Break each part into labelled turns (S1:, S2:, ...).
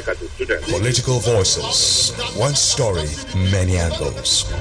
S1: like as a student.
S2: Political Voices. One story, many angles.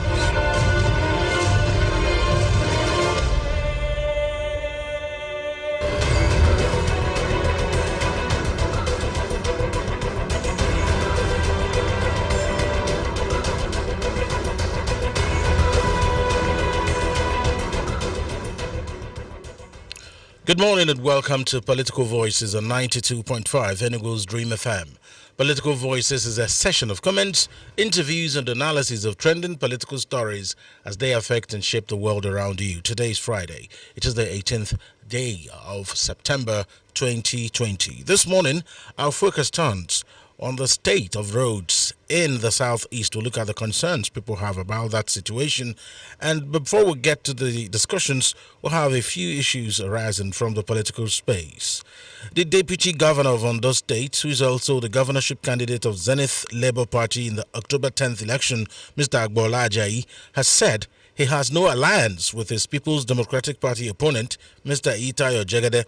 S3: Good morning and welcome to Political Voices on 92.5 Enugu's Dream FM. Political Voices is a session of comments, interviews and analysis of trending political stories as they affect and shape the world around you. Today is Friday. It is the 18th day of September 2020. This morning, our focus turns on the state of roads in the southeast. We'll look at the concerns people have about that situation. And before we get to the discussions, we'll have a few issues arising from the political space. The deputy governor of Ondo State, who is also the governorship candidate of Zenith Labour Party in the October 10th election, Mr. Agbola Ajayi, has said he has no alliance with his People's Democratic Party opponent, Mr. Itayo Jegede.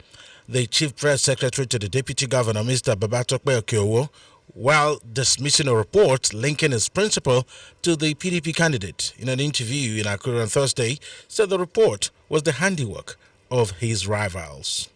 S3: The chief press secretary to the deputy governor, Mr. Babatope Okiowo, while dismissing a report linking his principal to the PDP candidate. In an interview in Akure on Thursday, said the report was the handiwork of his rivals.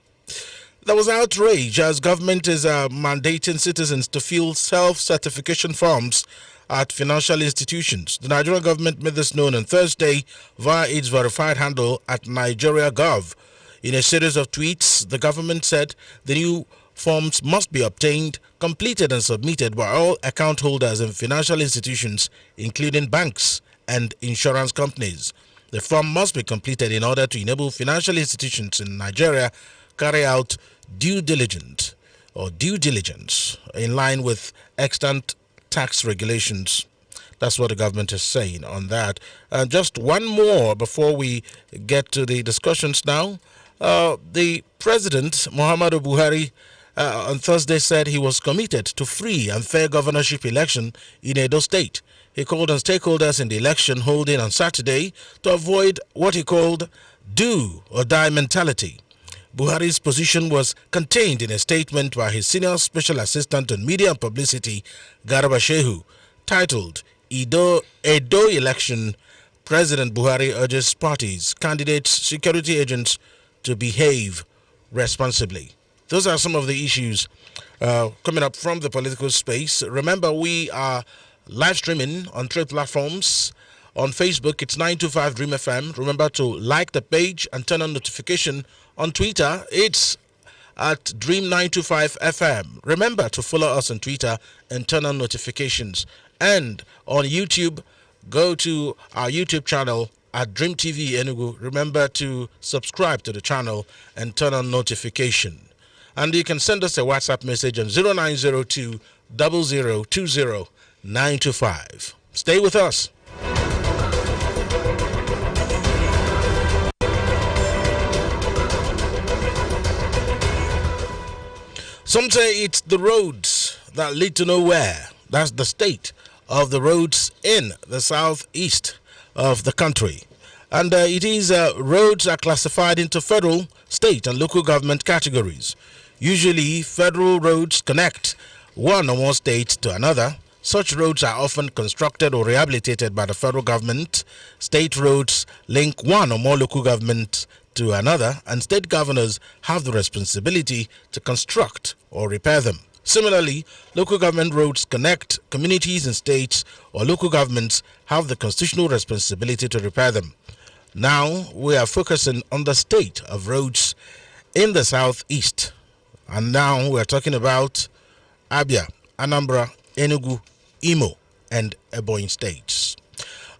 S3: There was outrage as government is mandating citizens to fill self-certification forms at financial institutions. The Nigerian government made this known on Thursday via its verified handle at NigeriaGov. In a series of tweets, the government said the new forms must be obtained, completed and submitted by all account holders in financial institutions, including banks and insurance companies. The form must be completed in order to enable financial institutions in Nigeria carry out due diligence in line with extant tax regulations. That's what the government is saying on that. Just one more before we get to the discussions now. The President, Muhammadu Buhari, on Thursday said he was committed to free and fair governorship election in Edo State. He called on stakeholders in the election holding on Saturday to avoid what he called do or die mentality. Buhari's position was contained in a statement by his senior special assistant on media and publicity, Garba Shehu, titled Edo Election. President Buhari urges parties, candidates, security agents to behave responsibly. Those are some of the issues coming up from the political space. Remember, we are live streaming on 3 platforms. On Facebook, it's 925 Dream FM. Remember to like the page and turn on notification. On Twitter, it's at Dream 925 FM. Remember to follow us on Twitter and turn on notifications. And on YouTube, go to our YouTube channel at Dream TV Enugu. Remember to subscribe to the channel and turn on notification. And you can send us a WhatsApp message on 0902 0020 925. Stay with us. Some say it's the roads that lead to nowhere. That's the state of the roads in the southeast of the country. And it is roads are classified into federal, state and local government categories. Usually, federal roads connect one or more states to another. Such roads are often constructed or rehabilitated by the federal government. State roads link one or more local governments to another, and state governors have the responsibility to construct or repair them. Similarly, local government roads connect communities and states, or local governments have the constitutional responsibility to repair them. Now, we are focusing on the state of roads in the southeast. And now we're talking about Abia, Anambra, Enugu, Imo, and Ebonyi states.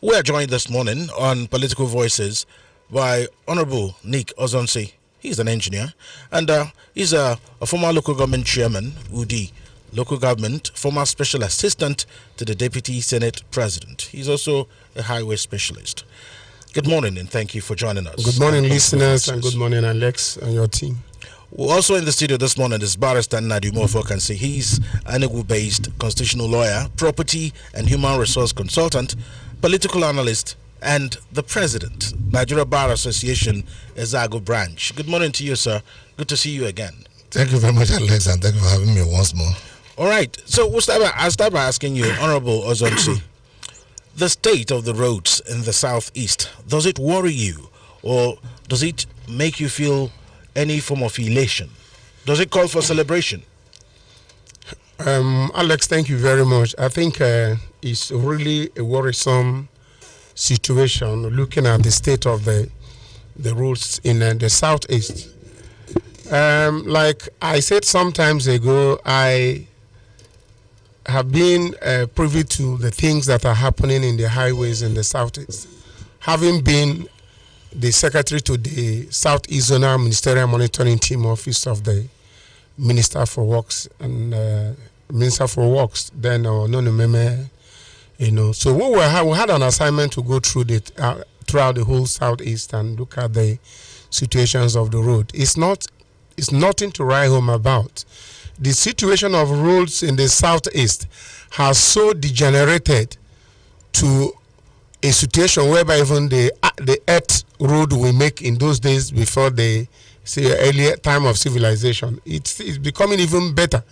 S3: We are joined this morning on Political Voices by Honorable Nick Ozonsi. He's an engineer, and he's a former local government chairman, UD local government, former special assistant to the deputy senate president. He's also a highway specialist. Good morning, and thank you for joining us.
S4: Good morning, listeners, and good morning, Alex and your team.
S3: We're also in the studio this morning is Barrister Nnadi Umofokansi. He's an Enugu-based constitutional lawyer, property and human resource consultant, political analyst, and the president, Nigeria Bar Association, Ezago branch. Good morning to you, sir. Good to see you again.
S5: Thank you very much, Alex, and thank you for having me once more.
S3: All right. So I'll start by asking you, Honorable Ozonsi, the state of the roads in the southeast, does it worry you, or does it make you feel any form of elation? Does it call for celebration?
S4: Alex, thank you very much. I think it's really a worrisome situation looking at the state of the roads in the southeast. Like I said sometimes ago, I have been privy to the things that are happening in the highways in the southeast. Having been the secretary to the Southeast Zonal Ministerial Monitoring Team Office of the Minister for Works and Minister for Works, then Nonumeme, So we had an assignment to go through throughout the whole southeast and look at the situations of the road. It's nothing to write home about. The situation of roads in the southeast has so degenerated to a situation whereby even the earth road we make in those days before the earlier time of civilization, it's becoming even better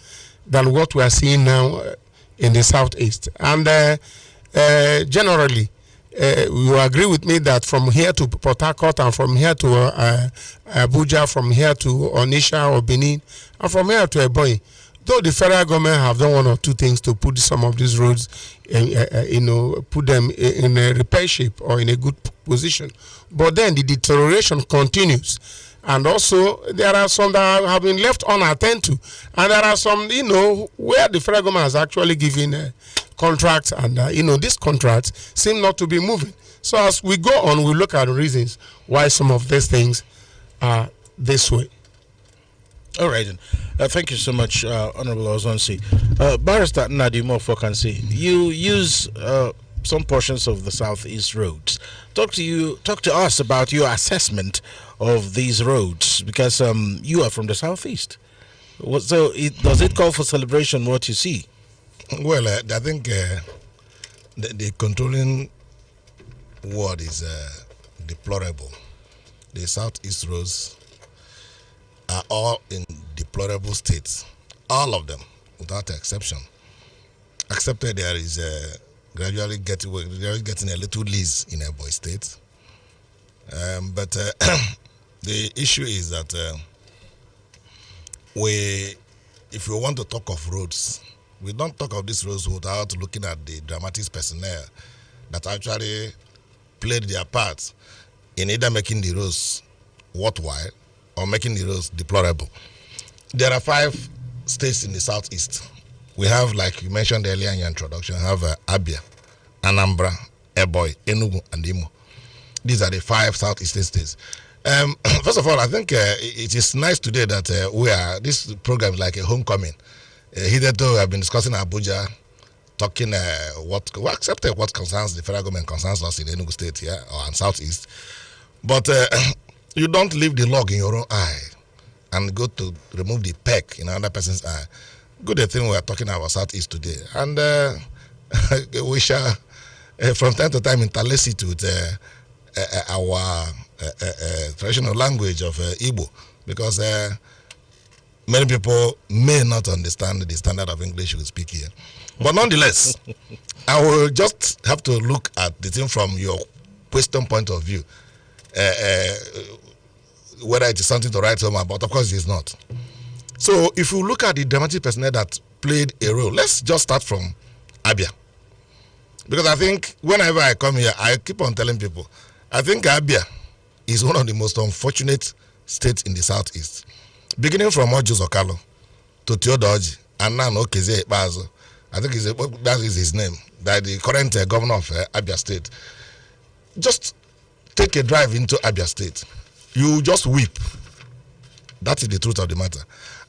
S4: than what we are seeing now in the southeast. And generally, you agree with me that from here to Port Harcourt and from here to Abuja, from here to Onitsha or Benin, and from here to Ebonyi, though the federal government have done one or two things to put some of these roads, put them in a repair shape or in a good position, but then the deterioration continues. And also, there are some that have been left unattended to, and there are some, where the federal government has actually given contracts, and these contracts seem not to be moving. So as we go on, we look at the reasons why some of these things are this way.
S3: All right, then. Thank you so much, Honorable Ozonsi. Barrister Nadimo Fokansi, you use some portions of the southeast roads. Talk to us about your assessment of these roads, because you are from the southeast. So does it call for celebration what you see?
S1: Well, I think the controlling word is deplorable. The southeast roads are all in deplorable states, all of them, without exception. Excepted there is gradually getting a little lease in Ebonyi State. But the issue is that if we want to talk of roads, we don't talk of these roads without looking at the dramatic personnel that actually played their part in either making the roads worthwhile or making the roads deplorable. There are 5 states in the southeast. We have, like you mentioned earlier in your introduction, have Abia, Anambra, Ebonyi, Enugu, and Imo. These are the 5 southeastern states. First of all, I think it is nice today that this program is like a homecoming. Hitherto we have been discussing Abuja, talking we accepted what concerns the federal government, concerns us in Enugu State here or in southeast. But you don't leave the log in your own eye and go to remove the peck in another person's eye. Good thing we are talking about southeast today, and we shall from time to time interlace it with our traditional language of Igbo, because many people may not understand the standard of English we speak here. But nonetheless, I will just have to look at the thing from your question point of view, whether it is something to write home about. Of course it is not. So if you look at the dramatic personnel that played a role, let's just start from Abia. Because I think whenever I come here, I keep on telling people, I think Abia is one of the most unfortunate states in the southeast. Beginning from Ojo Zokalo to Theodoji and now Okeze Ekpazo, I think that is his name, that the current governor of Abia State. Just take a drive into Abia State. You just weep. That is the truth of the matter.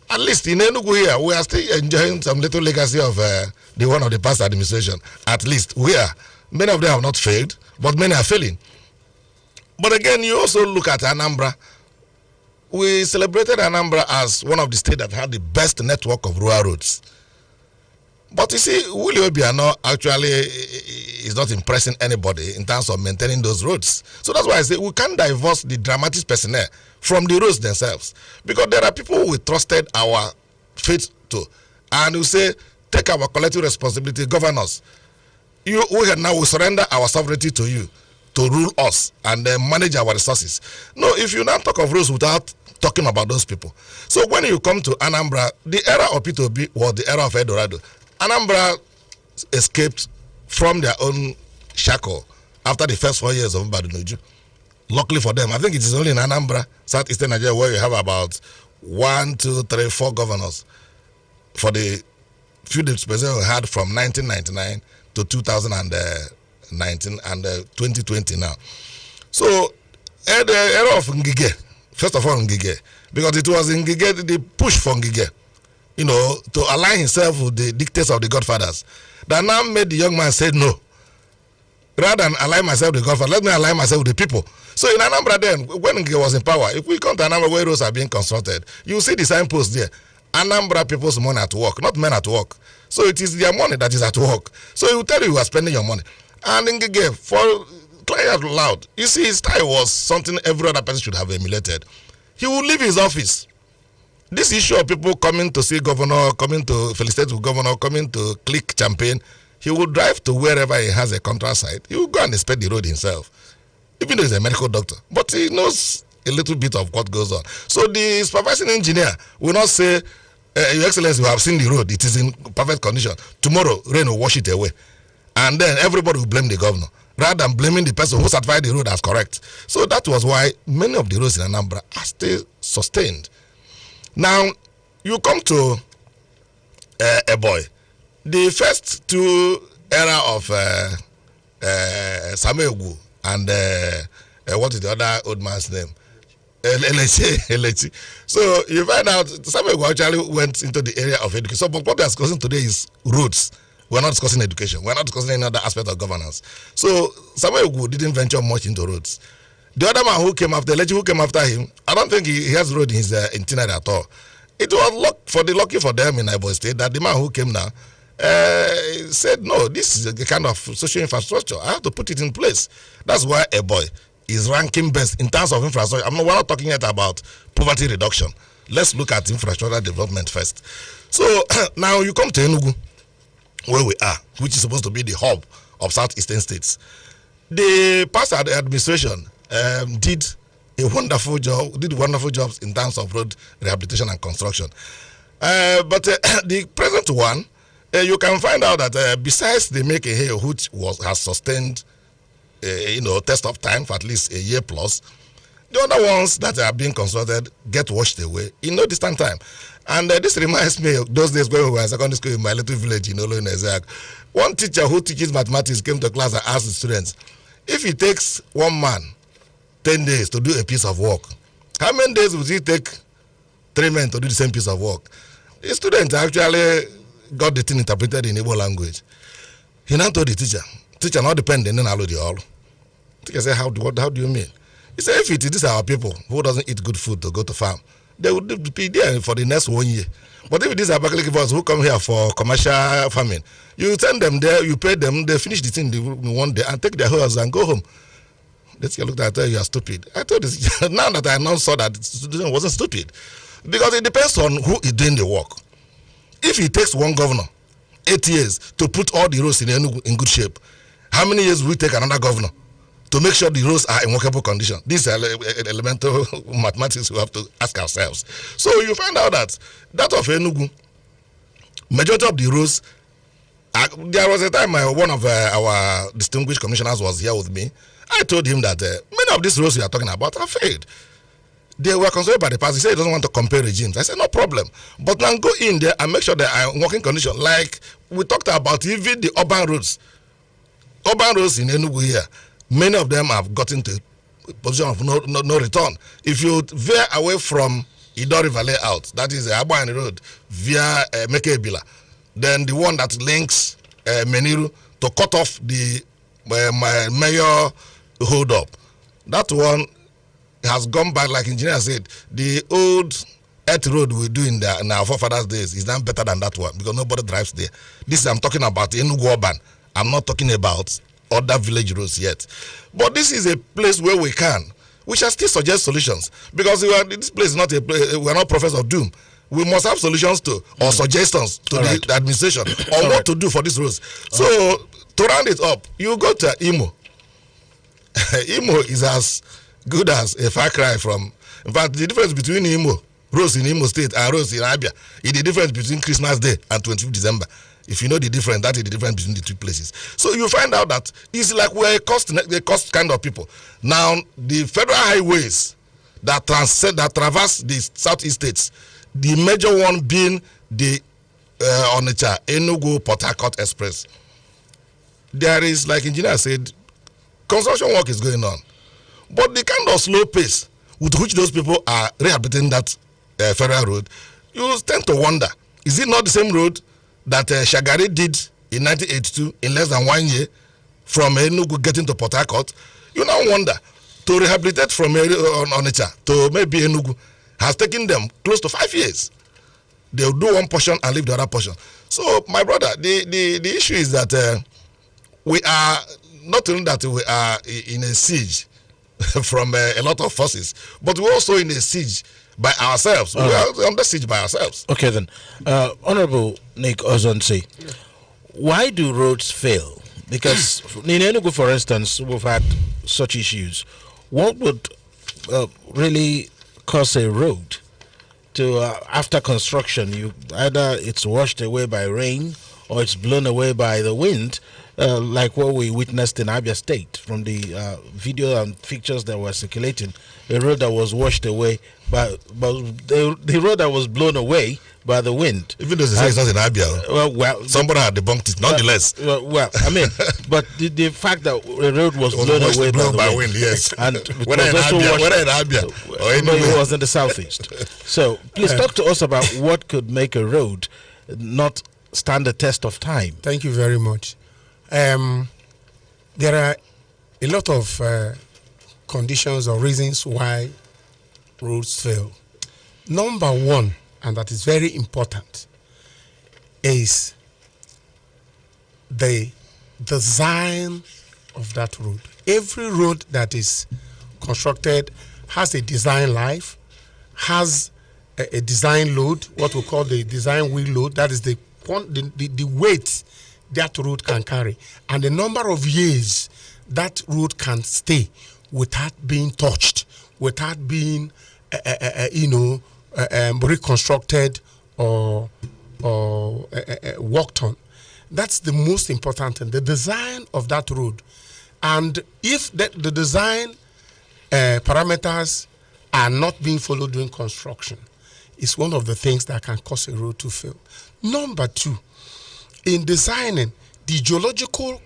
S1: At least in Enugu here, we are still enjoying some little legacy of the one of the past administration. At least we are. Many of them have not failed, but many are failing. But again, you also look at Anambra. We celebrated Anambra as one of the states that had the best network of rural roads. But you see, Willie Obiano actually is not impressing anybody in terms of maintaining those roads. So that's why I say we can't divorce the dramatic personnel from the roads themselves. Because there are people we trusted our faith to. and we say, take our collective responsibility, govern us. We will surrender our sovereignty to you to rule us and manage our resources. No, if you now talk of rules without talking about those people. So when you come to Anambra, the era of P2B was the era of Eldorado. Anambra escaped from their own shackle after the first 4 years of Mbadinuju. Luckily for them, I think it is only in Anambra, southeastern Nigeria, where you have about 1, 2, 3, 4 governors for the few dispensations we had from 1999 to 2019 and 2020 now. So, at the era of Ngige, first of all Ngige, because it was Ngige, the push for Ngige, to align himself with the dictates of the Godfathers, that now made the young man say no. Rather than align myself with the Godfather, let me align myself with the people. So in Anambra then, when Ngige was in power, if we come to Anambra where roads are being constructed, you see the signpost there. Anambra people's money at work, not men at work. So it is their money that is at work. So he will tell you are spending your money. And Ngige, for crying out loud, you see his style was something every other person should have emulated. He will leave his office. This issue of people coming to see governor, coming to felicitate the governor, coming to click champagne, he will drive to wherever he has a contract site. He will go and inspect the road himself, even though he's a medical doctor. But he knows a little bit of what goes on. So the supervising engineer will not say, Your Excellency, we have seen the road. It is in perfect condition. Tomorrow, rain will wash it away. And then everybody will blame the governor, rather than blaming the person who certified the road as correct. So that was why many of the roads in Anambra are still sustained. Now, you come to Ebonyi. The first two era of Samuel Egu and what is the other old man's name? Elechi. So you find out Samuel Egu actually went into the area of education. So what we are discussing today is roads. We're not discussing education. We're not discussing any other aspect of governance. So Samuel Egu didn't venture much into roads. The other man who came after, Elechi, who came after him, I don't think he has road in his itinerary at all. It was lucky for them in Ebonyi State that the man who came now said, no, this is a kind of social infrastructure. I have to put it in place. That's why Ebonyi is ranking best in terms of infrastructure. We're not talking yet about poverty reduction. Let's look at infrastructure development first. So now you come to Enugu, where we are, which is supposed to be the hub of southeastern states. The past administration did wonderful jobs in terms of road rehabilitation and construction. But the present one, you can find out that besides the Make a Hay, which has sustained test of time for at least a year plus, the other ones that are being constructed get washed away in no distant time. And this reminds me of those days when we were in secondary school in my little village in Olo in Ezek. One teacher who teaches mathematics came to class and asked the students, if it takes one man 10 days to do a piece of work, how many days would it take 3 men to do the same piece of work? The student actually got the thing interpreted in Igbo language. He now told the teacher not dependent on all. The teacher said, how do you mean? He said, if it is our people who doesn't eat good food to go to farm, they would be there for the next 1 year. But if it is our Abakaliki boys who come here for commercial farming, you send them there, you pay them, they finish the thing in 1 day and take their house and go home. The teacher looked at her, I tell you are stupid. I told this now that I now saw that the student wasn't stupid. Because it depends on who is doing the work. If it takes one governor 8 years to put all the roads in good shape, how many years will it take another governor to make sure the roads are in workable condition? These are elemental mathematics we have to ask ourselves. So you find out that of Enugu, majority of the roads, there was a time one of our distinguished commissioners was here with me. I told him that many of these roads we are talking about are failed. They were considered by the past. He said he doesn't want to compare regimes. I said, no problem. But now go in there and make sure they are in working condition. Like we talked about even the urban roads. Urban roads in Enugu here, many of them have gotten to a position of no return. If you veer away from Idori Valley out, that is the Abani Road, via Mekebila, then the one that links Meniru to cut off the mayor hold up, that one has gone back, like engineer said. The old earth road we do in our forefathers' days is now better than that one because nobody drives there. This I'm talking about Enugu urban. I'm not talking about other village roads yet. But this is a place where we shall still suggest solutions because this place is not we're not prophets of doom. we must have solutions to or suggestions to the administration on what to do for these roads. So to round it up, you go to Imo. Imo is as good as a far cry from. In fact, the difference between Imo, roads in Imo State and roads in Abia is the difference between Christmas Day and 25th December. If you know the difference, that is the difference between the two places. So you find out that it's like we're a cost kind of people. Now, the federal highways that traverse the southeast states, the major one being the Onitsha, Enugu, Port Harcourt Express. There is, like engineer said, construction work is going on. But the kind of slow pace with which those people are rehabilitating that federal road, you tend to wonder, is it not the same road that Shagari did in 1982 in less than 1 year from Enugu getting to Port Harcourt? You now wonder, to rehabilitate from Onitsha to maybe Enugu has taken them close to 5 years. They'll do one portion and leave the other portion. So, my brother, the issue is that we are not only that we are in a siege from a lot of forces, but we're also in a siege by ourselves. We are under siege by ourselves.
S3: Okay, then. Honorable Nick Ozonsi, why do roads fail? Because in Enugu, for instance, we've had such issues. What would really cause a road to, after construction, either it's washed away by rain or it's blown away by the wind, like what we witnessed in Abia State from the video and pictures that were circulating, a road that was washed away by the road that was blown away by the wind.
S1: Even though they say it's not in Abia,
S3: well,
S1: somebody had debunked it. Nonetheless,
S3: well, I mean, but the fact that the road was blown away by the wind,
S1: yes,
S3: and
S1: whether in Abia or anywhere,
S3: it was in the southeast. So please talk to us about what could make a road not stand the test of time.
S4: Thank you very much. There are a lot of conditions or reasons why roads fail. Number one, and that is very important, is the design of that road. Every road that is constructed has a design life, has a design load, what we call the design wheel load, that is the weight that road can carry, and the number of years that road can stay without being touched, without being, reconstructed or worked on. That's the most important thing, the design of that road. And if the design parameters are not being followed during construction, it's one of the things that can cause a road to fail. Number two, in designing, the geological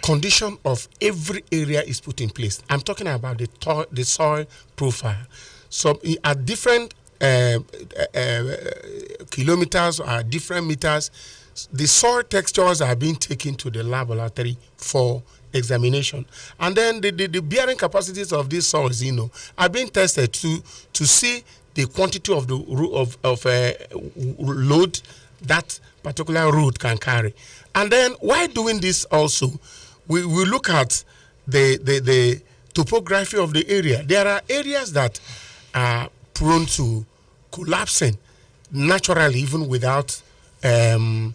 S4: condition of every area is put in place. I'm talking about the soil profile. So at different kilometers or different meters, the soil textures are being taken to the laboratory for examination. And then the bearing capacities of these soils, are being tested to see the quantity of load that particular road can carry. And then while doing this also, we look at the topography of the area. There are areas that are prone to collapsing naturally, even without even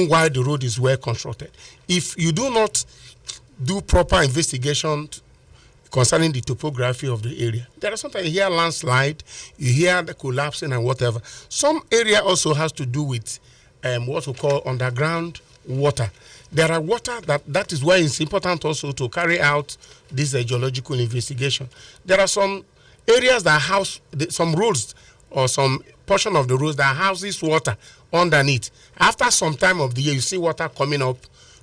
S4: while the road is well constructed. If you do not do proper investigation concerning the topography of the area, there are sometimes you hear landslide, you hear the collapsing and whatever. Some area also has to do with what we call underground water. There are water that is why it's important also to carry out this geological investigation. There are some areas that house some roads or some portion of the roads that houses water underneath. After some time of the year, you see water coming up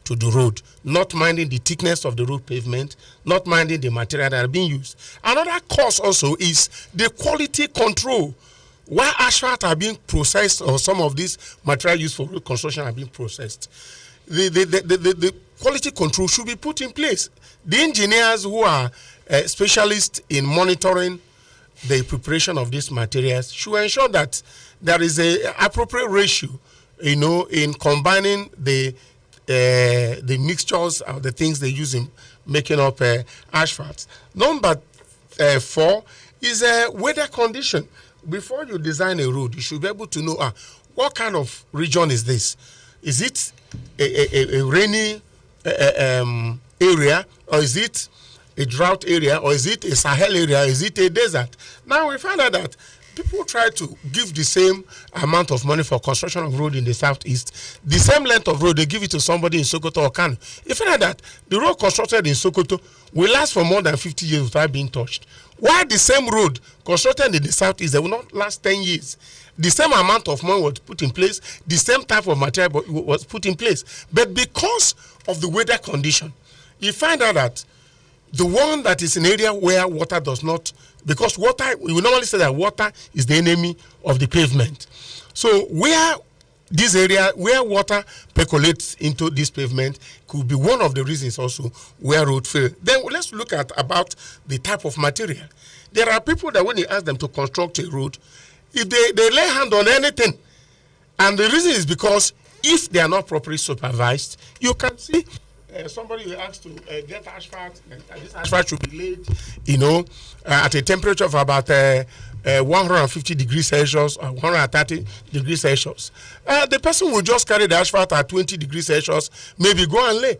S4: to the road, not minding the thickness of the road pavement, not minding the material that are being used. Another cause also is the quality control. Why asphalt are being processed, or some of these material used for road construction are being processed, the quality control should be put in place. The engineers who are specialists in monitoring the preparation of these materials should ensure that there is a appropriate ratio, in combining the mixtures of the things they use in making up asphalt. Number 4 is weather condition. before you design a road, you should be able to know what kind of region is this? Is it a rainy area, or is it a drought area, or is it a Sahel area, is it a desert? Now we find out that people try to give the same amount of money for construction of road in the southeast, the same length of road, they give it to somebody in Sokoto or Kano. You find out that the road constructed in Sokoto will last for more than 50 years without being touched. While the same road constructed in the southeast, they will not last 10 years. The same amount of money was put in place, the same type of material was put in place. But because of the weather condition, you find out that the one that is in an area where water does not, because water, we normally say that water is the enemy of the pavement. So where this area, where water percolates into this pavement, could be one of the reasons also where road fail. Then let's look at about the type of material. There are people that when you ask them to construct a road, if they lay hand on anything, and the reason is because if they are not properly supervised, you can see somebody will ask to get asphalt, and this asphalt should be laid, at a temperature of about 150 degrees Celsius or 130 degrees Celsius. The person will just carry the asphalt at 20 degrees Celsius, maybe go and lay.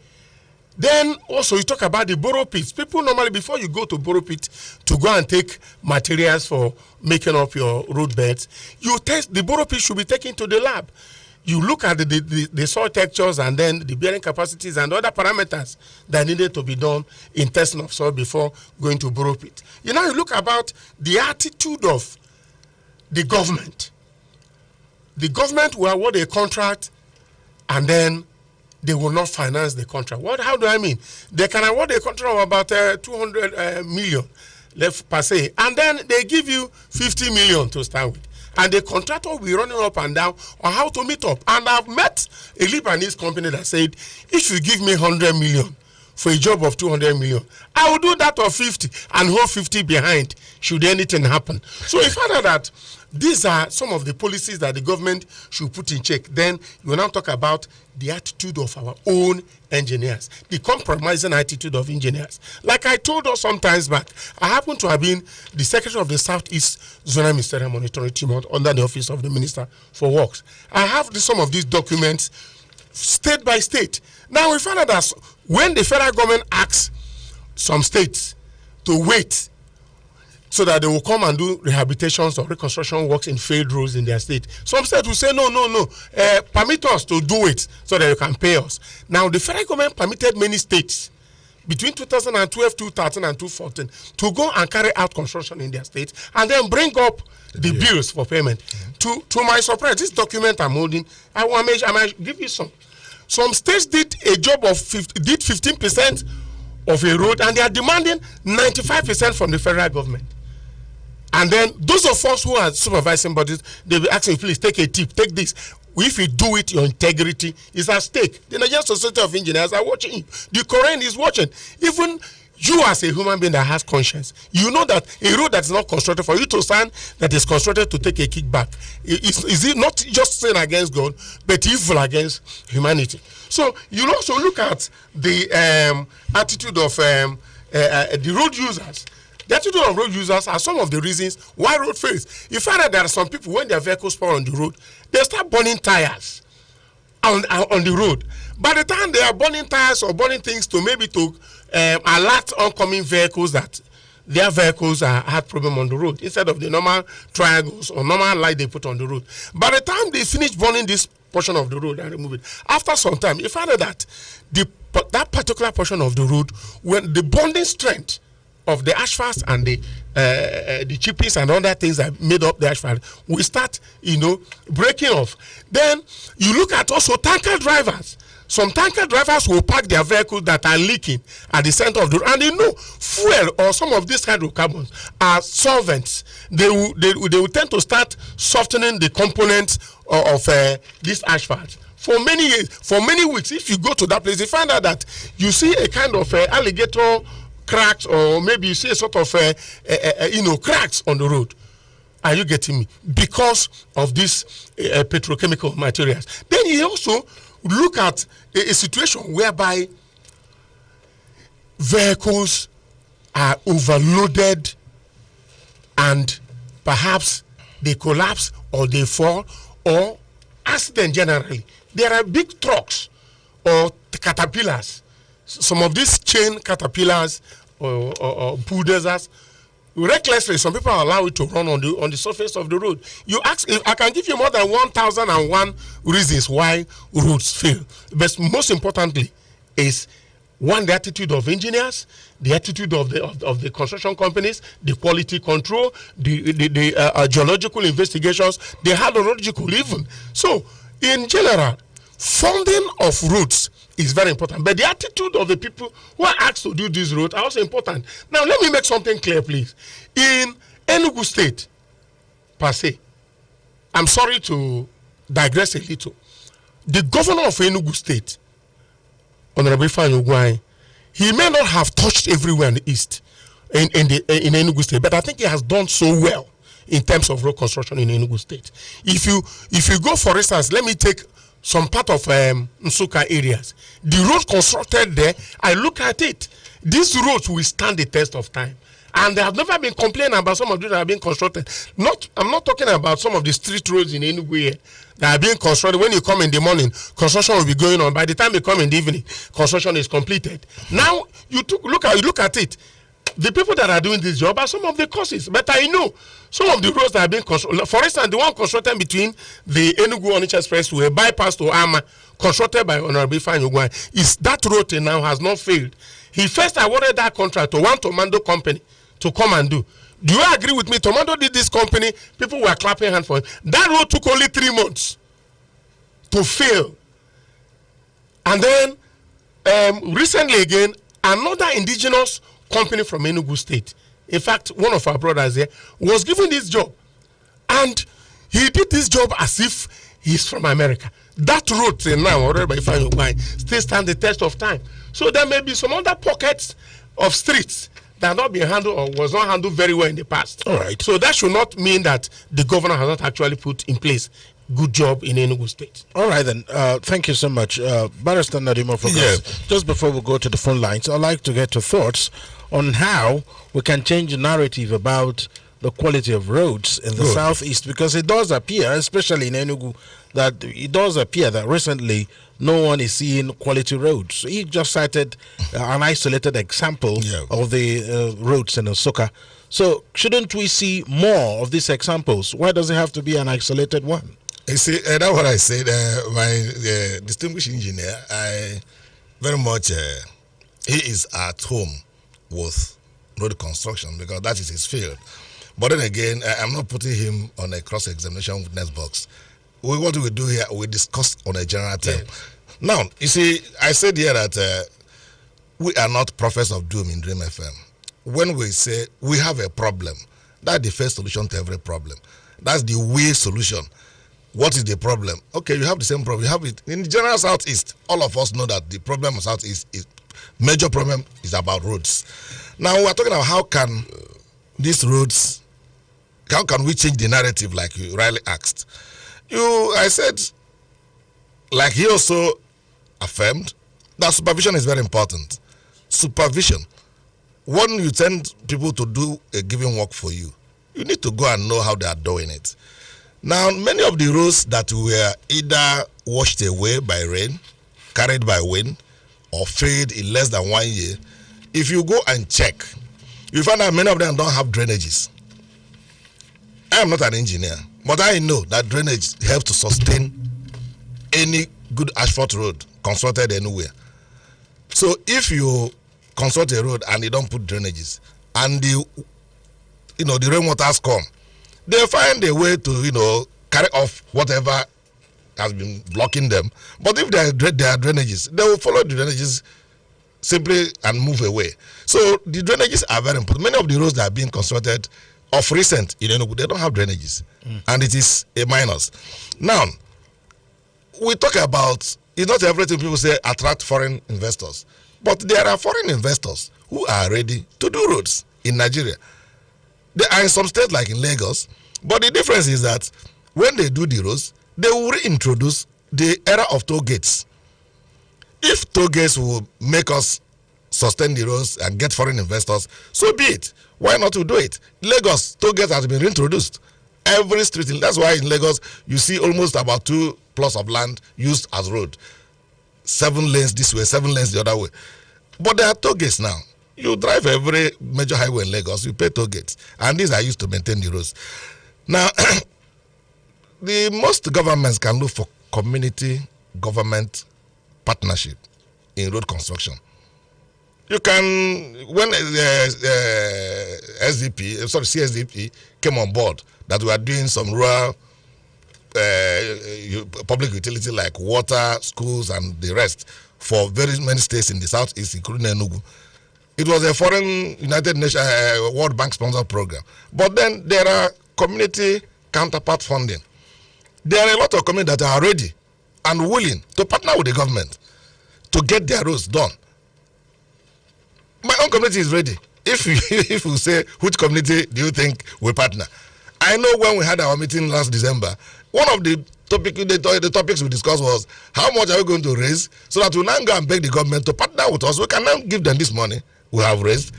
S4: Then also you talk about the borrow pits. People normally, before you go to borrow pit to go and take materials for making up your road beds, you test the borrow pit should be taken to the lab. You look at the soil textures and then the bearing capacities and other parameters that needed to be done in testing of soil before going to borrow pit. You look about the attitude of the government. The government will award a contract and then they will not finance the contract. How do I mean? They can award a contract of about 200 million left per se, and then they give you 50 million to start with. And the contractor will be running up and down on how to meet up. And I've met a Lebanese company that said, if you give me 100 million for a job of 200 million, I will do that of 50 and hold 50 behind should anything happen. So if I know that these are some of the policies that the government should put in check, then you will now talk about the attitude of our own engineers, the compromising attitude of engineers. Like I told us some times back, I happen to have been the secretary of the Southeast Zonal Ministerial Monitoring Team under the Office of the Minister for Works. I have some of these documents state by state. Now we find out that when the federal government asks some states to wait so that they will come and do rehabilitations or reconstruction works in failed roads in their state, some states will say, no, permit us to do it so that you can pay us. Now, the federal government permitted many states between 2012, 2013, and 2014 to go and carry out construction in their state and then bring up the bills for payment. To my surprise, this document I'm holding, I might give you some. Some states did a job of 15% of a road, and they are demanding 95% from the federal government. And then those of us who are supervising bodies, they'll be asking, please take a tip, take this. If you do it, your integrity is at stake. The Nigerian Society of Engineers are watching you. The Korean is watching. Even you as a human being that has conscience, you know that a road that is not constructed, for you to stand that is constructed to take a kickback, is it not just sin against God, but evil against humanity? So you also look at the attitude of the road users. The attitude of road users are some of the reasons why road fails. You find that there are some people, when their vehicles fall on the road, they start burning tires on the road. By the time they are burning tires or burning things to alert oncoming vehicles that their vehicles had problem on the road, instead of the normal triangles or normal light they put on the road. By the time they finish burning this portion of the road and remove it, after some time, you find that that particular portion of the road, when the bonding strength of the asphalt and the chippings and other things that made up the asphalt will start, breaking off. Then you look at also tanker drivers. Some tanker drivers will park their vehicles that are leaking at the center of the road, and fuel or some of these hydrocarbons are solvents. They will tend to start softening the components of this asphalt. For many years, for many weeks, if you go to that place, you find out that you see a kind of alligator cracks, or maybe you see a sort of cracks on the road. Are you getting me? Because of these petrochemical materials. Then you also look at a situation whereby vehicles are overloaded and perhaps they collapse or they fall, or accident generally. There are big trucks or caterpillars. Some of these chain caterpillars or bulldozers, recklessly, some people allow it to run on the surface of the road. You ask, if I can give you more than 1,001 reasons why roads fail. But most importantly is, one, the attitude of engineers, the attitude of the construction companies, the quality control, the geological investigations, the hydrological even. So, in general, funding of roads is very important. But the attitude of the people who are asked to do these roads are also important. Now, let me make something clear, please. In Enugu State, per se, I'm sorry to digress a little. The governor of Enugu State, Honorable Ifeanyi Ugwuanyi, he may not have touched everywhere in the east, in Enugu State, but I think he has done so well in terms of road construction in Enugu State. If you go, for instance, let me take some part of Nsukka areas. The road constructed there, I look at it, these roads will stand the test of time. And they have never been complaining about some of those that have been constructed. I'm not talking about some of the street roads in Enugu here that are being constructed. When you come in the morning, construction will be going on. By the time you come in the evening, construction is completed. Now, you look at it. The people that are doing this job are some of the causes. But I know some of the roads that are being constructed. For instance, the one constructed between the Enugu-Onitsha Expressway, bypass to Ama, constructed by Honorable Ifeanyi Ugwuanyi, is that road now has not failed. He first awarded that contract to one Tomando company to come and do. Do you agree with me? Tomando did this company, people were clapping hands for him. That road took only 3 months to fail. And then recently again, another indigenous company from Enugu State, in fact, one of our brothers there, was given this job. And he did this job as if he's from America. That road now, already by Ifeanyi Ugwuanyi, still stand the test of time. So there may be some other pockets of streets that have not been handled or was not handled very well in the past.
S3: All right.
S4: So that should not mean that the governor has not actually put in place good job in Enugu State.
S3: All right, then. Thank you so much. Barrister Nadimo Focus.
S1: Yeah.
S3: Just before we go to the phone lines, I'd like to get your thoughts on how we can change the narrative about the quality of roads in the southeast, because it does appear, especially in Enugu, that it does appear that recently no one is seeing quality roads. He just cited an isolated example of the roads in Nsukka. So shouldn't we see more of these examples? Why does it have to be an isolated one?
S1: You see, that's what I said. My distinguished engineer, I very much, he is at home with road construction because that is his field. But then again, I'm not putting him on a cross-examination witness box. What we do here, we discuss on a general term. Now, you see, I said here that we are not prophets of doom in Dream FM. When we say we have a problem, that's the first solution to every problem. That's the way solution. What is the problem? Okay, you have the same problem. You have it in the general southeast. All of us know that the problem of southeast is major problem is about roads. Now we're talking about how can these roads, how can we change the narrative, like you rightly asked. I said, like he also affirmed, that supervision is very important. Supervision. When you send people to do a given work for you, you need to go and know how they are doing it. Now, many of the roads that were either washed away by rain, carried by wind, or failed in less than 1 year, if you go and check, you find that many of them don't have drainages. I am not an engineer, but I know that drainage helps to sustain any good asphalt road constructed anywhere. So if you construct a road and you don't put drainages, and the rainwaters come, they find a way to carry off whatever has been blocking them. But if there are drainages, they will follow the drainages simply and move away. So the drainages are very important. Many of the roads that are being constructed of recent in Enugu, they don't have drainages, and it is a minus. Now, we talk about, it's not everything people say attract foreign investors, but there are foreign investors who are ready to do roads in Nigeria. They are in some states like in Lagos, but the difference is that when they do the roads, they will reintroduce the era of toll gates. If toll gates will make us sustain the roads and get foreign investors, so be it. Why not to do it? Lagos toll gate has been reintroduced. every street. That's why in Lagos you see almost about 2 plots of land used as road. 7 lanes this way, 7 lanes the other way. But there are toll gates now. You drive every major highway in Lagos, you pay toll gates, and these are used to maintain the roads. Now, the most governments can look for community government partnership in road construction. You can, when CSDP came on board, that we are doing some rural public utility like water, schools, and the rest for very many states in the southeast, including Enugu. It was a foreign United Nations World Bank sponsored program. But then there are community counterpart funding. There are a lot of communities that are ready and willing to partner with the government to get their roads done. My own community is ready. If you say, which community do you think will partner? I know when we had our meeting last December, one of the topics we discussed was how much are we going to raise so that we now go and beg the government to partner with us. We can now give them this money we have raised.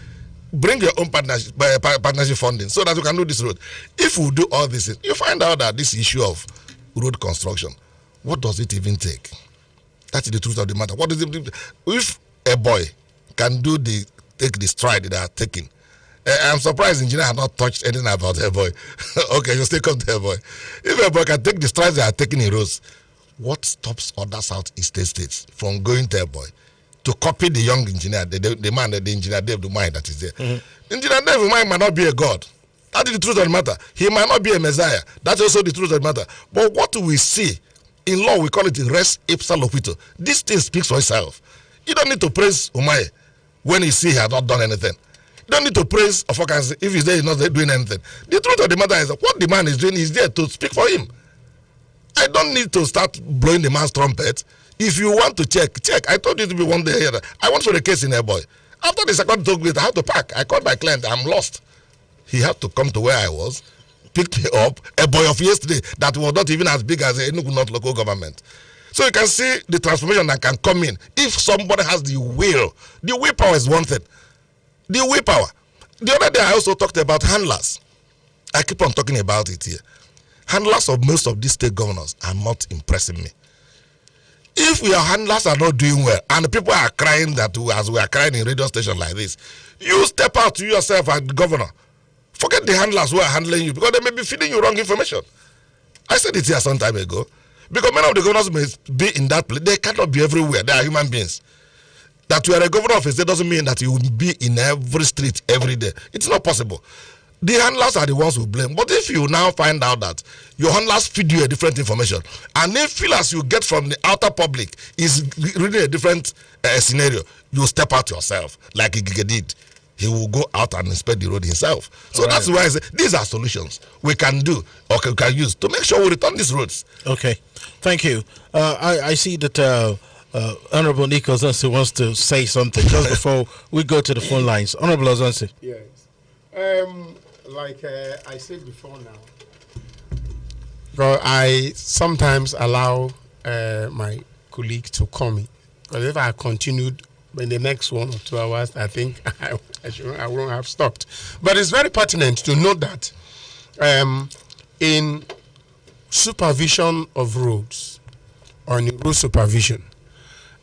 S1: Bring your own partnership funding so that we can do this road. If we do all this, you find out that this issue of road construction, what does it even take? That's the truth of the matter. What is it? If a boy can take the stride that they are taking, I'm surprised engineer have not touched anything about a boy. Okay, you still come to a boy. If a boy can take the strides they are taking in roads, what stops other Southeast states from going to a boy to copy the young engineer, the man, the engineer Dave Umahi that is there? Mm-hmm. Engineer Dave Umahi might not be a god. That is the truth of the matter. He might not be a messiah. That's also the truth of the matter. But what we see in law, we call it res ipsa loquitur. This thing speaks for itself. You don't need to praise Umahi when you see he has not done anything. You don't need to praise Ofokansi if he's there, he's not doing anything. The truth of the matter is that what the man is doing is there to speak for him. I don't need to start blowing the man's trumpet. If you want to check. I told you to be one day here. I went for the case in Airboy. After the second toll gate, I had to pack. I called my client. I'm lost. He had to come to where I was, pick me up. A boy of yesterday that was not even as big as a Enugu North local government. So you can see the transformation that can come in if somebody has the will. The willpower is one thing. The willpower. The other day I also talked about handlers. I keep on talking about it here. Handlers of most of these state governors are not impressing me. If your handlers are not doing well and people are crying that as we are crying in radio station like this, you step out to yourself as the governor. Forget the handlers who are handling you because they may be feeding you wrong information. I said it here some time ago. Because many of the governors may be in that place. They cannot be everywhere. They are human beings. That you are a governor of a state doesn't mean that you will be in every street every day. It's not possible. The handlers are the ones who blame. But if you now find out that your handlers feed you a different information, and they feel as you get from the outer public is really a different scenario, you step out yourself like Igige did. He will go out and inspect the road himself. So that's why I say these are solutions we can do or can use to make sure we return these roads.
S3: Okay, thank you. I see that Honorable Nico Ozonsi wants to say something just before we go to the phone lines. Honorable Ozonsi.
S4: Yes. Like I said before now, I sometimes allow my colleague to call me. Because if I continued in the next 1 or 2 hours, I think I won't have stopped. But it's very pertinent to note that in supervision of roads, or in road supervision,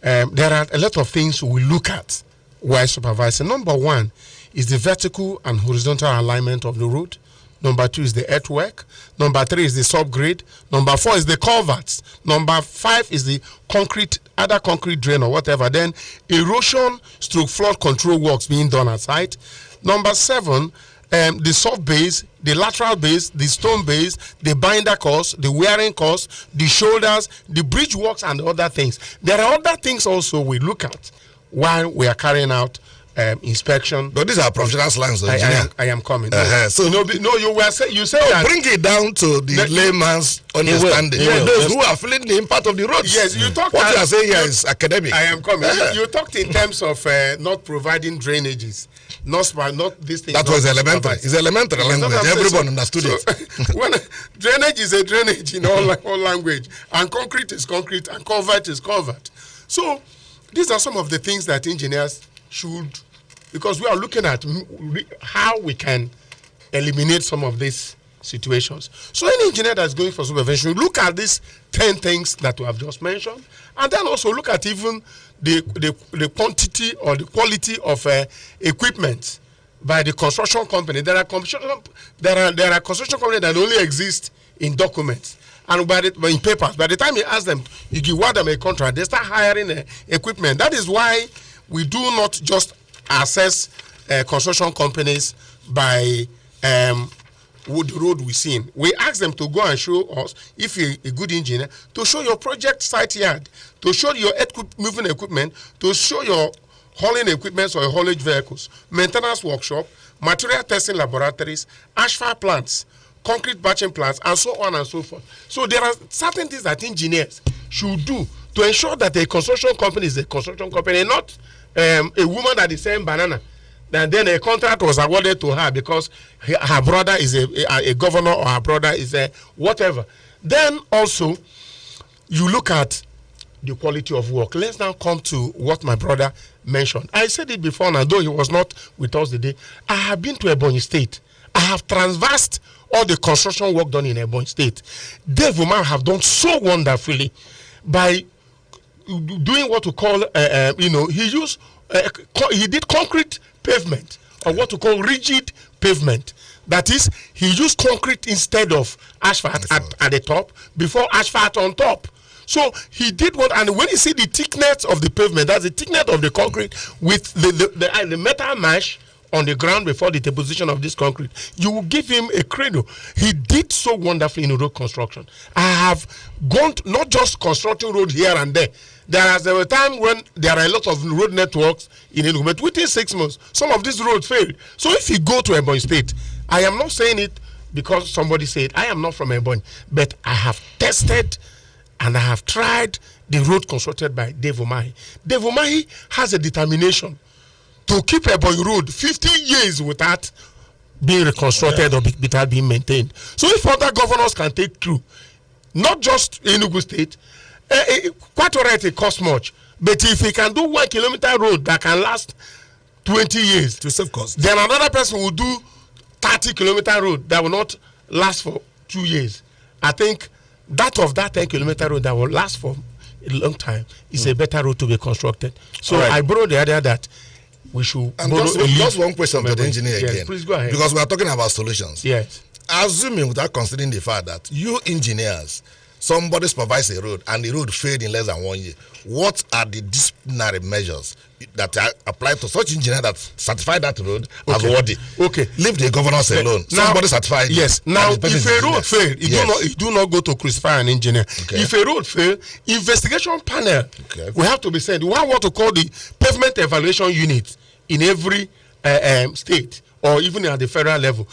S4: there are a lot of things we look at while supervising. Number one is the vertical and horizontal alignment of the road. Number 2 is the earthwork. Number 3 is the subgrade. Number 4 is the culverts. Number 5 is the concrete, other concrete drain or whatever. Then erosion / flood control works being done at site. Number 7, the soft base, the lateral base, the stone base, the binder course, the wearing course, the shoulders, the bridge works, and other things. There are other things also we look at while we are carrying out inspection.
S1: But these are professional slangs,
S4: I am coming.
S1: So
S4: you say that
S1: bring it down to the layman's understanding. Those who are feeling the impact of the roads.
S4: Yes, you talk.
S1: What you are saying here is academic.
S4: I am coming. You talked in terms of not providing drainages. Not this thing.
S1: That was elementary. It's elementary language. Everyone understood it.
S4: When drainage is a drainage in all language, and concrete is concrete, and culvert is culvert. So these are some of the things that engineers should, because we are looking at how we can eliminate some of these situations. So any engineer that's going for supervision, look at these 10 things that we have just mentioned, and then also look at even the quantity or the quality of equipment by the construction company. There are construction companies that only exist in documents and in papers. By the time you ask them, you give them a contract, they start hiring equipment. That is why we do not just assess construction companies by the road we seen. We ask them to go and show us, if you're a good engineer, to show your project site yard, to show your moving equipment, to show your hauling equipment or haulage vehicles, maintenance workshop, material testing laboratories, asphalt plants, concrete batching plants, and so on and so forth. So there are certain things that engineers should do to ensure that a construction company is a construction company, not a woman that is selling banana. And then a contract was awarded to her because her brother is a governor or her brother is a whatever. Then also, you look at the quality of work. Let's now come to what my brother mentioned. I said it before now, though he was not with us today. I have been to Ebonyi State. I have transversed all the construction work done in Ebonyi State. Dave Umahi have done so wonderfully by doing what we call, he did concrete pavement, or what we call rigid pavement. That is, he used concrete instead of asphalt at the top, before asphalt on top. So he did what, and when you see the thickness of the pavement, that's the thickness of the concrete with the metal mesh on the ground before the deposition of this concrete, you will give him a cradle. He did so wonderfully in road construction. I have gone to not just constructing road here and there. There is a time when there are a lot of road networks in Enugu, but within 6 months, some of these roads failed. So if you go to Ebonyi State, I am not saying it because somebody said, I am not from Ebonyi, but I have tested and I have tried the road constructed by Dave Umahi. Dave Umahi has a determination to keep Ebonyi Road 50 years without being reconstructed or without being maintained. So if other governors can take through, not just Enugu State, quite all right, it costs much. But if he can do 1 kilometer road that can last 20 years, to save cost, then another person will do 30-kilometer road that will not last for 2 years. I think that 10-kilometer road that will last for a long time is a better road to be constructed. So I borrow the idea that we should. And
S1: just one question to the engineer again.
S4: Please go ahead.
S1: Because we are talking about solutions.
S4: Yes.
S1: Assuming, without considering the fact that you engineers, somebody supervised a road and the road failed in less than 1 year, what are the disciplinary measures that are applied to such engineer that certify that road as worthy?
S4: Okay.
S1: Leave the governors alone.
S4: Now,
S1: somebody certified.
S4: Yes. Now, if a road failed, you do not go to crucify an engineer. Okay. If a road failed, investigation panel will have to be sent. We have what we call the pavement evaluation unit in every state or even at the federal level.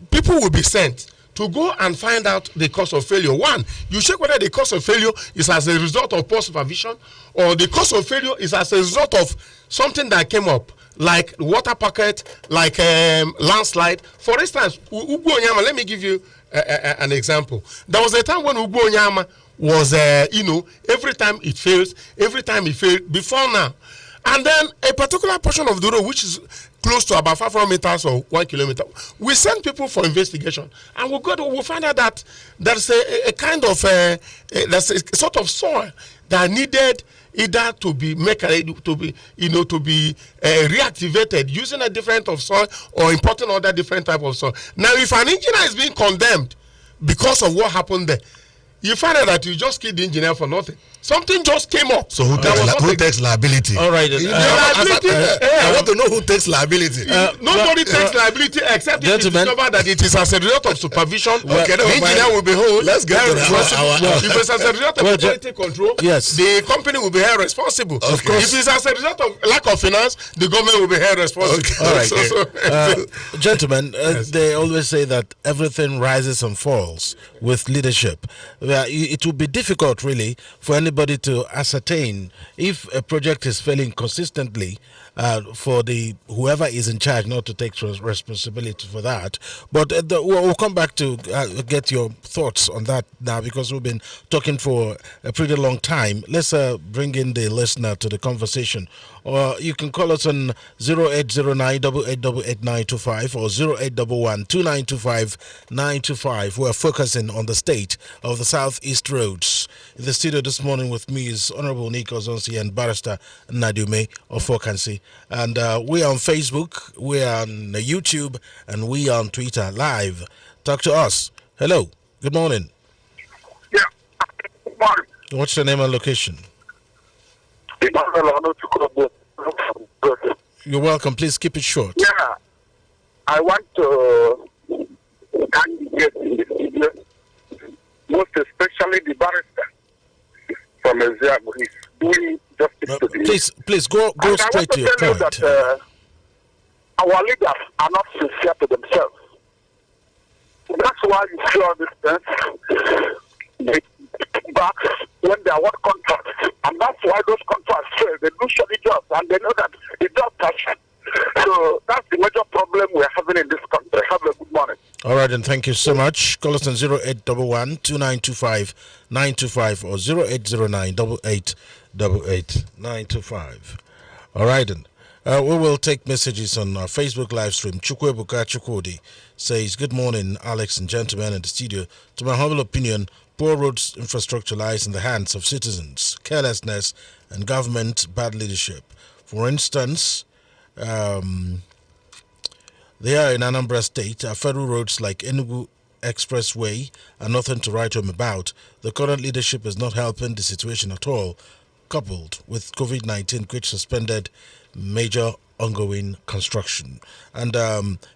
S4: People will be sent to go and find out the cause of failure. One, you check whether the cause of failure is as a result of poor supervision or the cause of failure is as a result of something that came up, like water pocket, like landslide. For instance, Ugbo Onyama, let me give you an example. There was a time when Ugbo Onyama was, every time it fails, before now. And then a particular portion of the road, which is close to about 500 meters or 1 kilometer, we send people for investigation, and we'll find out that there's a kind of there's a sort of soil that needed either to be reactivated using a different type of soil or importing other different type of soil. Now, if an engineer is being condemned because of what happened there, you find out that you just killed the engineer for nothing. Something just came up.
S1: So who takes liability?
S3: All right.
S1: I want to know who takes liability.
S4: Nobody takes liability except if you discover that it is as a result of supervision. The engineer will be held.
S1: Let's get to
S4: if it's as a result of quality control,
S3: yes,
S4: the company will be held responsible.
S1: Of course.
S4: If it's as a result of lack of finance, the government will be held responsible.
S3: Okay. All right. Gentlemen, yes, they always say that everything rises and falls with leadership. It would be difficult, really, for anybody everybody to ascertain if a project is failing consistently, for the whoever is in charge not to take responsibility for that. But we'll come back to get your thoughts on that now, because we've been talking for a pretty long time. Let's bring in the listener to the conversation. Or you can call us on 0809 8888 or 0811 2925 925. We're focusing on the state of the Southeast roads. In the studio this morning with me is Honorable Nico Zonsi and Barrister Nadume of Fokansi. And we are on Facebook, we are on YouTube, and we are on Twitter live. Talk to us. Hello. Good morning.
S5: Yeah. Good morning.
S3: What's your name and location? You're welcome. Please keep it short.
S5: Yeah. I want to candidate in the studio, most especially the barrister from Ezeabu. He's doing justice to the...
S3: Please go straight to your point.
S5: That, our leaders are not sincere to themselves. That's why you see all these things. They back when they award contracts, and that's why those contracts fail. They do shoddy jobs, and they know that the job passion. So that's the major problem we're having in this country. Have a good morning.
S3: All right, and thank you so much. Call us on 0811 2925 925 or 0809 8888 925. All right, then. We will take messages on our Facebook live stream. Chukwebuka Chukwudi says, good morning, Alex and gentlemen in the studio. To my humble opinion, poor roads infrastructure lies in the hands of citizens, carelessness, and government bad leadership. For instance, there in Anambra State, our federal roads like Enugu Expressway are nothing to write home about. The current leadership is not helping the situation at all, coupled with COVID-19, which suspended major ongoing construction. And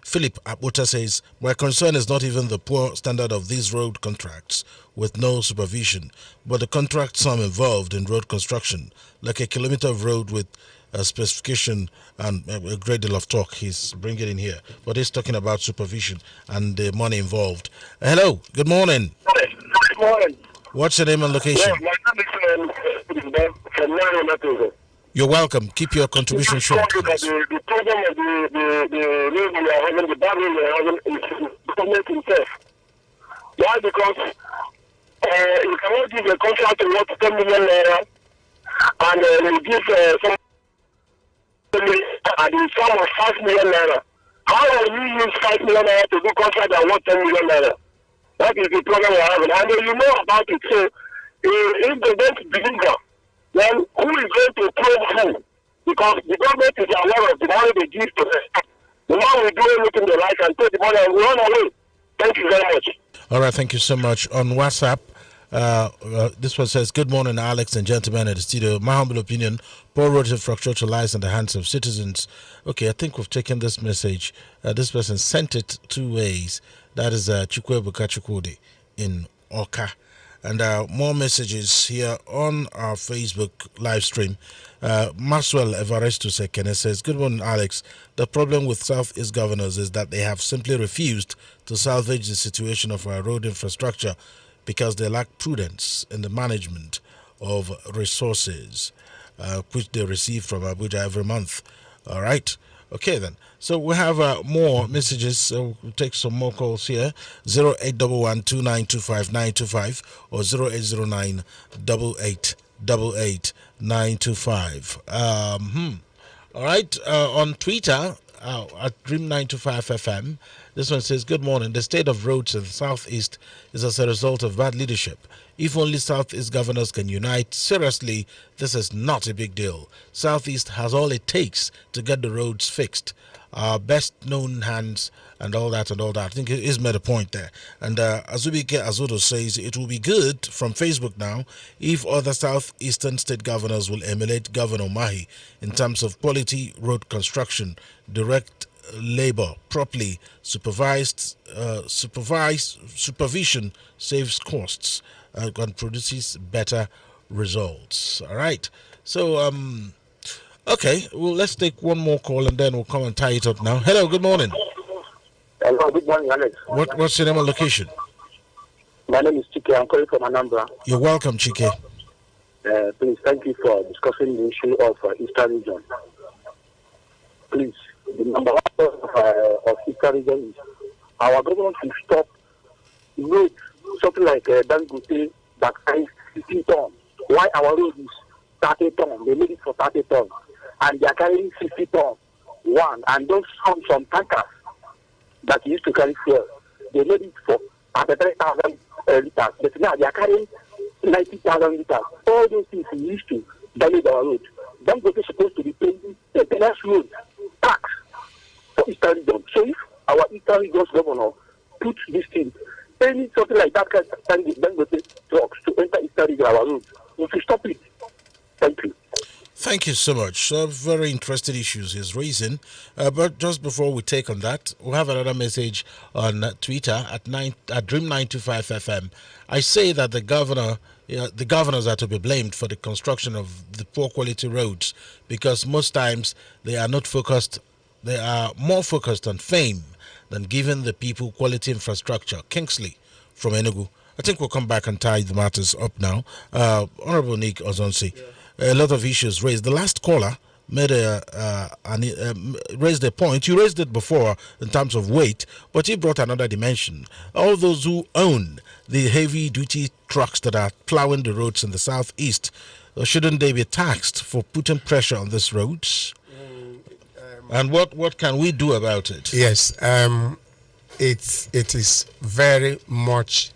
S3: Philip Abuta says, my concern is not even the poor standard of these road contracts with no supervision, but the contract sum involved in road construction, like a kilometer of road with a specification and a great deal of talk he's bringing in here. But he's talking about supervision and the money involved. Hello, good morning.
S5: Good morning.
S3: What's your name and location?
S5: Yeah, my name is from Nairobi.
S3: You're welcome. Keep your contribution short.
S5: The problem of the road we are having, the bad road we are having, is government itself. Why? Because you cannot give a contract to worth 10 million naira and you give some and the sum of 5 million naira. How will you use 5 million naira to do contract that worth 10 million naira? That is the problem we are having. And you know about it. So if they don't believe that, then who is going to probe who? Because the government is aware of the money they give to them. The man will do everything they like and take the money and run away. Thank you very much.
S3: All right, thank you so much. On WhatsApp, this one says, good morning, Alex and gentlemen at the studio. My humble opinion, poor road infrastructure lies in the hands of citizens. Okay, I think we've taken this message. This person sent it 2 ways. That is Chukwebuka Chukwudi in Oka. And more messages here on our Facebook live stream. Maxwell Evaristo Sekene says, good morning, Alex. The problem with Southeast governors is that they have simply refused to salvage the situation of our road infrastructure because they lack prudence in the management of resources, which they receive from Abuja every month. All right. Okay, then. So we have more messages. So we'll take some more calls here. 0811 2925 925 or 0809 8888 925. All right. On Twitter, at Dream925FM, this one says, good morning. The state of roads in the Southeast is as a result of bad leadership. If only Southeast governors can unite, seriously, this is not a big deal. Southeast has all it takes to get the roads fixed. Our best known hands and all that. I think he's made a point there. And Azubike Azodo says it will be good from Facebook now if other southeastern state governors will emulate Governor Mahi in terms of quality road construction, direct labor, properly supervision saves costs and produces better results. All right. So okay, well, let's take one more call and then we'll come and tie it up now. Hello, good morning.
S5: Hello, good morning, Alex.
S3: What's your name and location?
S5: My name is Chike. I'm calling from Anambra.
S3: You're welcome, Chike.
S5: Please, thank you for discussing the issue of Eastern region. Please, the number one cause of Eastern region is our government should stop road, something like Dangote that carries 50 tons. Why our road is 30 tons? They made it for 30 tons. And they are carrying 50 tons. One. And those some tankers that used to carry fuel, they made it for 33,000 liters. But now they are carrying 90,000 liters. All those things we used to damage our road. Dangote is supposed to be paying the penance road tax for Eastern region. So if our Eastern region's governor puts this thing, any something like that kind of Dangote trucks to enter Eastern region, our road, we should stop it. Thank you.
S3: Thank you so much. Very interesting issues he's raising. But just before we take on that, we have another message on Twitter at Dream925FM. I say that the governors are to be blamed for the construction of the poor quality roads because most times they are not focused. They are more focused on fame than giving the people quality infrastructure. Kingsley from Enugu. I think we'll come back and tie the matters up now. Honorable Nick Ozonsi. Yeah. A lot of issues raised. The last caller made raised a point. You raised it before in terms of weight, but he brought another dimension. All those who own the heavy-duty trucks that are plowing the roads in the southeast, shouldn't they be taxed for putting pressure on these roads? And what can we do about it?
S4: Yes, it is very much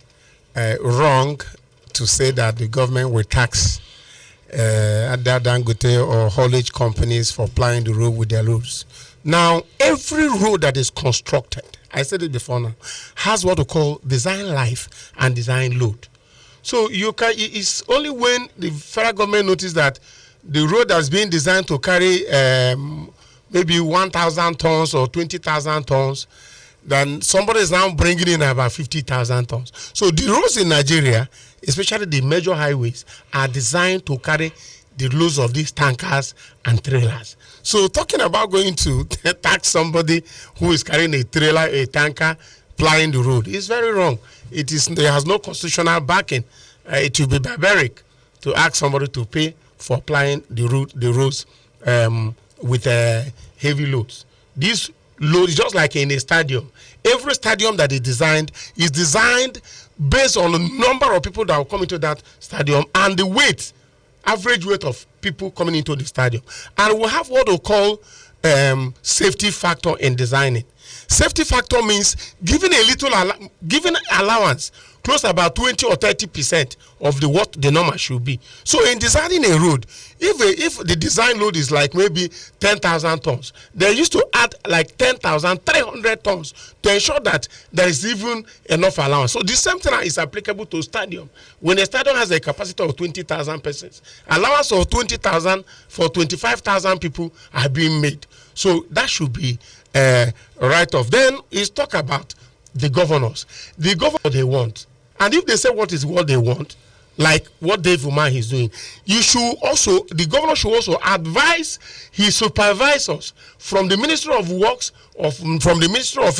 S4: wrong to say that the government will tax Dangote or haulage companies for plying the road with their loads. Now, every road that is constructed, I said it before now, has what we call design life and design load. So it's only when the federal government notices that the road has been designed to carry maybe 1,000 tons or 20,000 tons, then somebody is now bringing in about 50,000 tons. So the roads in Nigeria, especially the major highways, are designed to carry the loads of these tankers and trailers. So talking about going to tax somebody who is carrying a trailer, a tanker, plying the road is very wrong. It has no constitutional backing. It will be barbaric to ask somebody to pay for plying the roads with heavy loads. This load is just like in a stadium. Every stadium that is designed based on the number of people that will come into that stadium and the weight, average weight of people coming into the stadium. And we have what we call safety factor in designing. Safety factor means giving a little giving allowance, close about 20 or 30% of what the number should be. So in designing a road, if the design load is like maybe 10,000 tons, they used to add like 10,300 tons to ensure that there is even enough allowance. So the same thing is applicable to stadium. When a stadium has a capacity of 20,000 persons, allowance of 20,000 for 25,000 people are being made. So that should be right off. Then is talk about the governors. The governors they want. And if they say what they want, like what Dave Umar is doing, the governor should also advise his supervisors from the Ministry of Works or from the Ministry of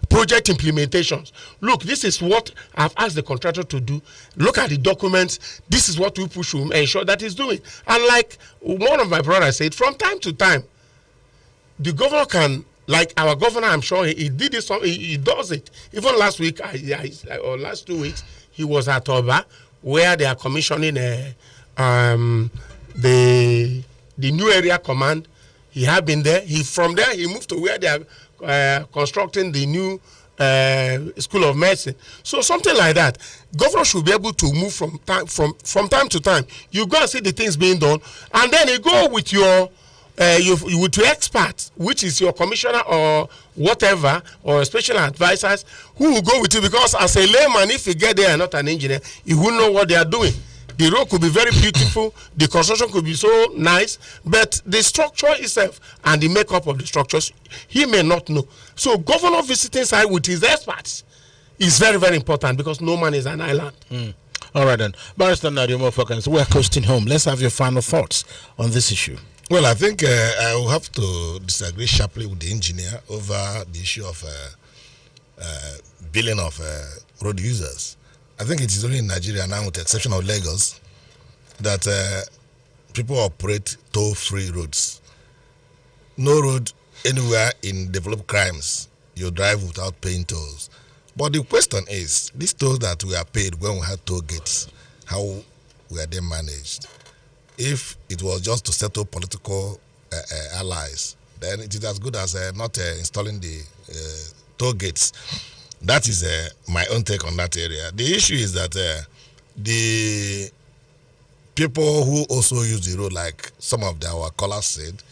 S4: Project Implementations. Look, this is what I've asked the contractor to do. Look at the documents. This is what we should ensure that he's doing. And like one of my brothers said, from time to time, the governor can, like our governor, I'm sure he did this. He does it. Even last week, or last 2 weeks, he was at Oba, where they are commissioning the new area command. He had been there. From there he moved to where they are constructing the new School of Medicine. So something like that. Governor should be able to move from time to time. You go and see the things being done, and then you go with your with your experts, which is your commissioner or whatever, or special advisors, who will go with you, because as a layman, if you get there and not an engineer, you won't know what they are doing. The road could be very beautiful, the construction could be so nice, but the structure itself and the makeup of the structures, he may not know. So governor visiting site with his experts is very, very important, because no man is an island.
S3: All right then. Barrister Nadio Mofokans, we're coasting home. Let's have your final thoughts on this issue.
S1: Well, I think I will have to disagree sharply with the engineer over the issue of billing of road users. I think it is only in Nigeria now, with the exception of Lagos, that people operate toll-free roads. No road anywhere in developed crimes you drive without paying tolls. But the question is, these tolls that we are paid when we had toll gates, how were they managed? If it was just to settle political allies, then it is as good as not installing the toll gates. That is my own take on that area. The issue is that the people who also use the road, like some of our callers said,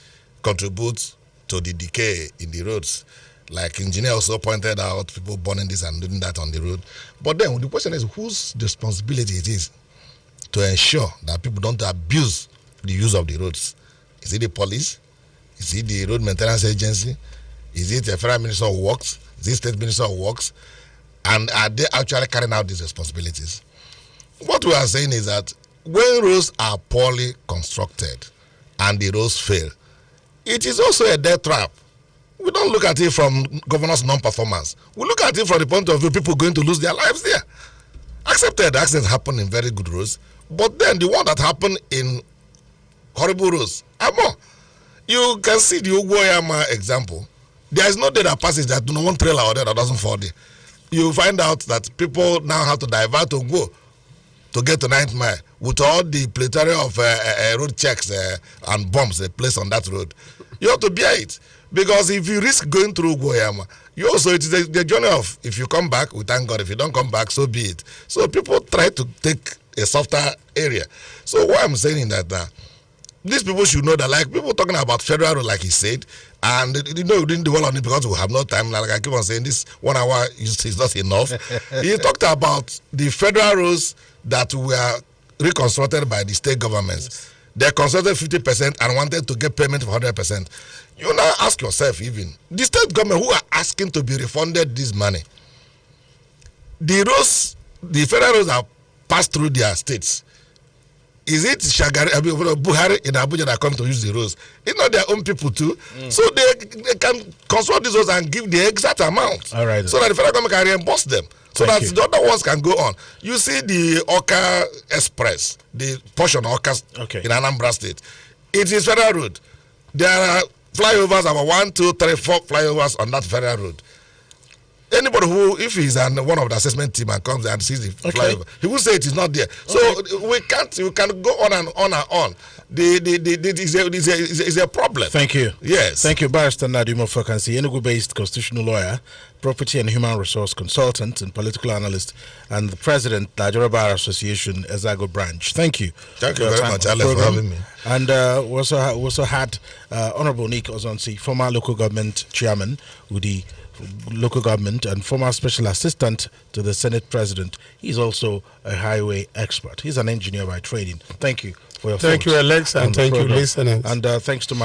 S1: contribute to the decay in the roads. Like engineer also pointed out, people burning this and doing that on the road. But then the question is, whose responsibility it is to ensure that people don't abuse the use of the roads? Is it the police? Is it the road maintenance agency? Is it the federal minister of works? Is it state minister of works? And are they actually carrying out these responsibilities? What we are saying is that when roads are poorly constructed and the roads fail, it is also a death trap. We don't look at it from governors' non-performance. We look at it from the point of view people going to lose their lives there. Accepted accidents happen in very good roads, but then the one that happened in horrible roads are more. You can see the Ugwoyama example. There is no day that passes that no one trailer or there that doesn't fall there. You find out that people now have to divert to go to get to 9th Mile with all the plethora of road checks and bombs placed on that road. You have to bear it. Because if you risk going through Goyama, you also, it is the journey of, if you come back, we thank God. If you don't come back, so be it. So people try to take a softer area. So what I'm saying is that these people should know that, like people talking about federal road, like he said, and you know, we didn't dwell on it because we have no time. Like I keep on saying, this 1 hour is not enough. He talked about the federal roads that were reconstructed by the state governments. Yes. They constructed 50% and wanted to get payment for 100%. You now ask yourself, even the state government who are asking to be refunded this money, the roads, the federal roads are passed through their states. Is it Buhari in Abuja that come to use the roads? It's not their own people too. So they can construct these roads and give the exact amount.
S3: All right.
S1: So that the federal government can reimburse them. So that the other ones can go on. You see the Oka Express, the portion of Oka in Anambra State. It is federal road. There are flyovers, about 1, 2, 3, 4 flyovers on that federal road. Anybody who, if he's one of the assessment team and comes and sees the flyover, he will say it is not there. So we can go on and on and on. It's a problem.
S3: Thank you.
S1: Yes.
S3: Thank you, Barrister Nadumo Fokansi, Enugu-based constitutional lawyer, property and human resource consultant, and political analyst, and the president, Nigeria Bar Association, Ezago branch. Thank you.
S1: Thank you very much, Alex, for having me.
S3: And we also had Honorable Nick Ozonsi, former local government chairman with the local government and former special assistant to the Senate president. He's also a highway expert. He's an engineer by training. Thank you for your
S4: Thank you, Alex, and thank you, listeners.
S3: And thanks to my